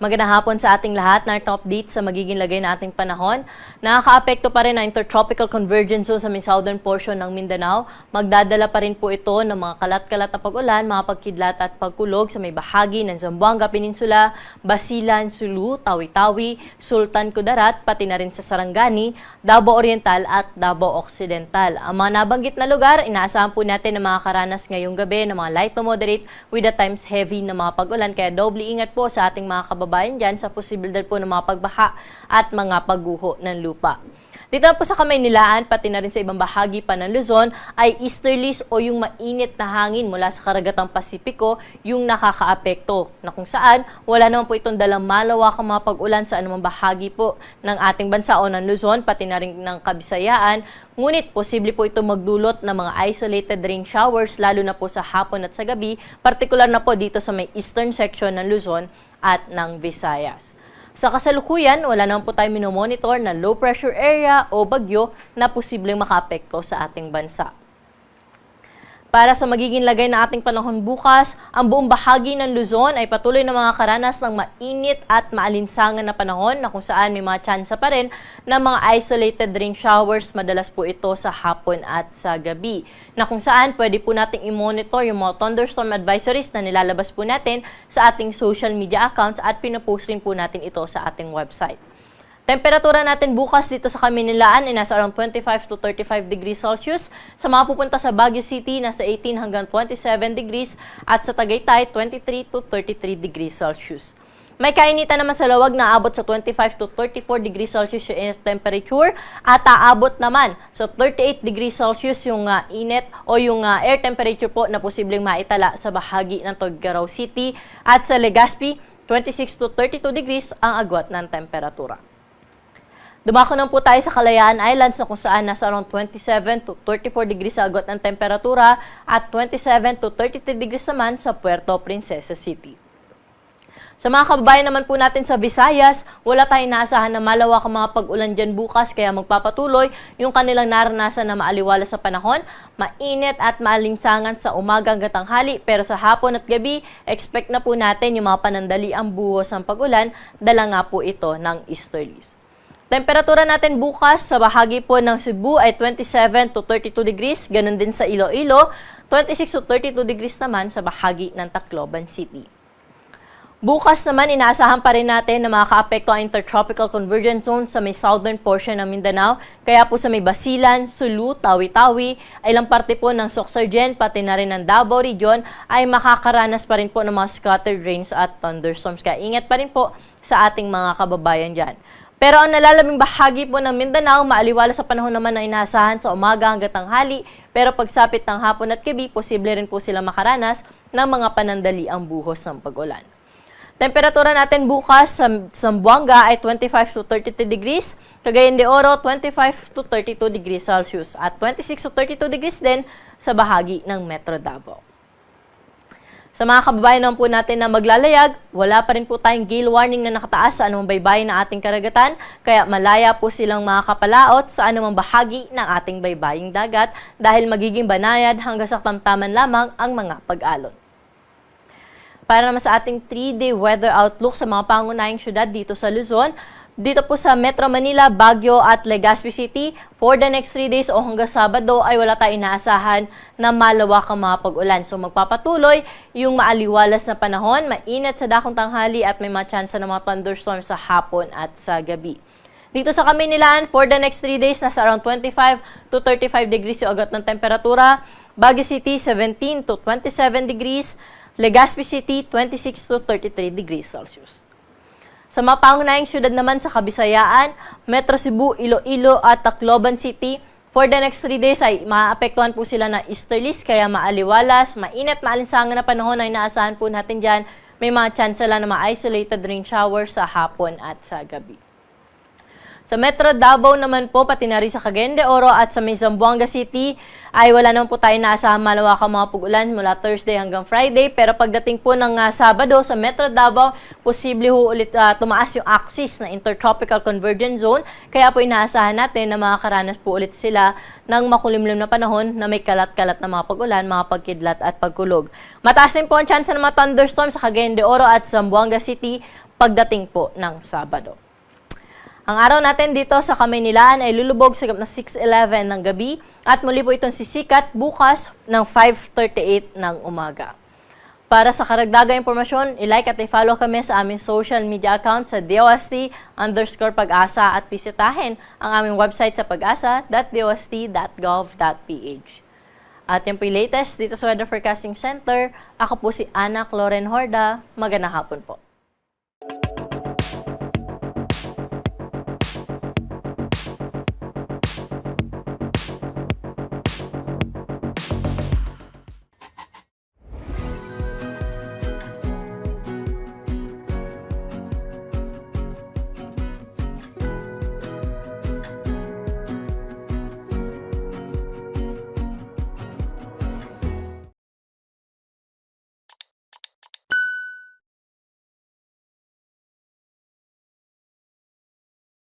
Magandang hapon sa ating lahat. Narito update sa magiging lagay na ating panahon. Nakaka-apekto pa rin ang intertropical convergence zone sa may southern portion ng Mindanao. Magdadala pa rin po ito ng mga kalat-kalat na pag-ulan, mga pagkidlat at pagkulog sa may bahagi ng Zamboanga Peninsula, Basilan, Sulu, Tawi-Tawi, Sultan Kudarat, pati na rin sa Sarangani, Davao Oriental at Davao Occidental. Ang mga nabanggit na lugar, inaasahan po natin na makakaranas ngayong gabi ng mga light to moderate with at times heavy na mga pag-ulan. Kaya doble ingat po sa ating mga kababayan dyan sa posibilidad po ng mga pagbaha at mga pagguho ng lupa. Dito po sa Kamaynilaan, pati na rin sa ibang bahagi pa ng Luzon, ay easterlies o yung mainit na hangin mula sa karagatang Pasipiko yung nakakaapekto, na kung saan wala naman po itong dalang malawakang mga pag-ulan sa anumang bahagi po ng ating bansa o ng Luzon, pati na rin ng Kabisayaan. Ngunit posible po ito magdulot ng mga isolated rain showers, lalo na po sa hapon at sa gabi, partikular na po dito sa may eastern section ng Luzon at ng Visayas. Sa kasalukuyan, wala naman po tayo minomonitor na low pressure area o bagyo na posibleng makaapekto sa ating bansa. Para sa magiging lagay na ating panahon bukas, ang buong bahagi ng Luzon ay patuloy na mga karanas ng mainit at maalinsangan na panahon na kung saan may mga tsansa pa rin ng mga isolated rain showers, madalas po ito sa hapon at sa gabi. Na kung saan pwede po nating i-monitor yung mga thunderstorm advisories na nilalabas po natin sa ating social media accounts at pinapost rin po natin ito sa ating website. Temperatura natin bukas dito sa Kamaynilaan ay nasa around 25 to 35 degrees Celsius. Sa mga pupunta sa Baguio City, nasa 18 hanggang 27 degrees. At sa Tagaytay, 23 to 33 degrees Celsius. May kainitan naman sa Lawag na aabot sa 25 to 34 degrees Celsius yung air temperature. At aabot naman sa 38 degrees Celsius yung init o yung air temperature po na posibleng maitala sa bahagi ng Tuguegarao City. At sa Legazpi, 26 to 32 degrees ang agwat ng temperatura. Dumako naman po tayo sa Kalayaan Islands na kung saan nasa around 27 to 34 degrees sa agwat ng temperatura at 27 to 33 degrees naman sa Puerto Princesa City. Sa mga kababayan naman po natin sa Visayas, wala tayong naasahan na malawak ang mga pag-ulan dyan bukas kaya magpapatuloy yung kanilang naranasan na maaliwala sa panahon, mainit at maalinsangan sa umaga hanggang tanghali, pero sa hapon at gabi, expect na po natin yung mga panandaliang buhos ng pag-ulan, dala nga po ito ng easterlies. Temperatura natin bukas sa bahagi po ng Cebu ay 27 to 32 degrees, ganun din sa Iloilo, 26 to 32 degrees naman sa bahagi ng Tacloban City. Bukas naman, inaasahan pa rin natin na makakaapekto ang intertropical convergence zone sa may southern portion ng Mindanao, kaya po sa may Basilan, Sulu, Tawi-Tawi, ay ilang parte po ng Sorsogon, pati na rin ng Davao Region, ay makakaranas pa rin po ng mga scattered rains at thunderstorms. Kaya ingat pa rin po sa ating mga kababayan dyan. Pero ang nalalaming bahagi po ng Mindanao, maaliwala sa panahon naman na inaasahan sa umaga hanggang tanghali, pero pagsapit ng hapon at gabi, posible rin po silang makaranas ng mga panandaliang buhos ng pag-ulan. Temperatura natin bukas sa Zamboanga ay 25 to 33 degrees, Cagayan de Oro 25 to 32 degrees Celsius at 26 to 32 degrees din sa bahagi ng Metro Davao. Sa mga kababayan naman po natin na maglalayag, wala pa rin po tayong gale warning na nakataas sa anumang baybayin ng ating karagatan, kaya malaya po silang makakapalaot sa anumang bahagi ng ating baybaying dagat dahil magiging banayad hanggang sa tamtaman lamang ang mga pag-alon. Para naman sa ating 3-day weather outlook sa mga pangunahing syudad dito sa Luzon, dito po sa Metro Manila, Baguio at Legazpi City, for the next 3 days o hanggang Sabado ay wala tayong inaasahan na malawak ang mga pag-ulan. So magpapatuloy yung maaliwalas na panahon, mainit sa dakong tanghali at may mga tsansa ng mga thunderstorms sa hapon at sa gabi. Dito sa Kamaynilaan, for the next 3 days, nasa around 25 to 35 degrees yung agad ng temperatura. Baguio City, 17 to 27 degrees. Legazpi City, 26 to 33 degrees Celsius. Sa mga pangunahing syudad naman sa Kabisayaan, Metro Cebu, Iloilo at Tacloban City, for the next 3 days ay maapektuhan po sila na easterlies kaya maaliwalas, mainit, maalinsangan na panahon ay inaasahan po natin dyan. May mga chance lang na mga isolated rain showers sa hapon at sa gabi. Sa Metro Davao naman po, pati na rin sa Cagayan de Oro at sa may Zamboanga City, ay wala naman po tayo naasahan malawakang mga pag-ulan mula Thursday hanggang Friday. Pero pagdating po ng Sabado sa Metro Davao, posible ho ulit tumaas yung axis na intertropical convergence zone. Kaya po inaasahan natin na makakaranas po ulit sila ng makulimlim na panahon na may kalat-kalat na mga pag-ulan, mga pagkidlat at pagkulog. Mataas din po ang chance ng mga thunderstorms sa Cagayan de Oro at Zamboanga City. pagdating po ng Sabado. Ang araw natin dito sa Kamaynilaan ay lulubog sa 6:11 ng gabi at muli po itong sisikat bukas ng 5:38 ng umaga. Para sa karagdagang impormasyon, i-like at i-follow kami sa aming social media account sa DOST_Pag-asa at bisitahin ang aming website sa pag-asa.dost.gov.ph. At yung po yung latest dito sa Weather Forecasting Center, ako po si Ana Cloren Horda. Magandang hapon po.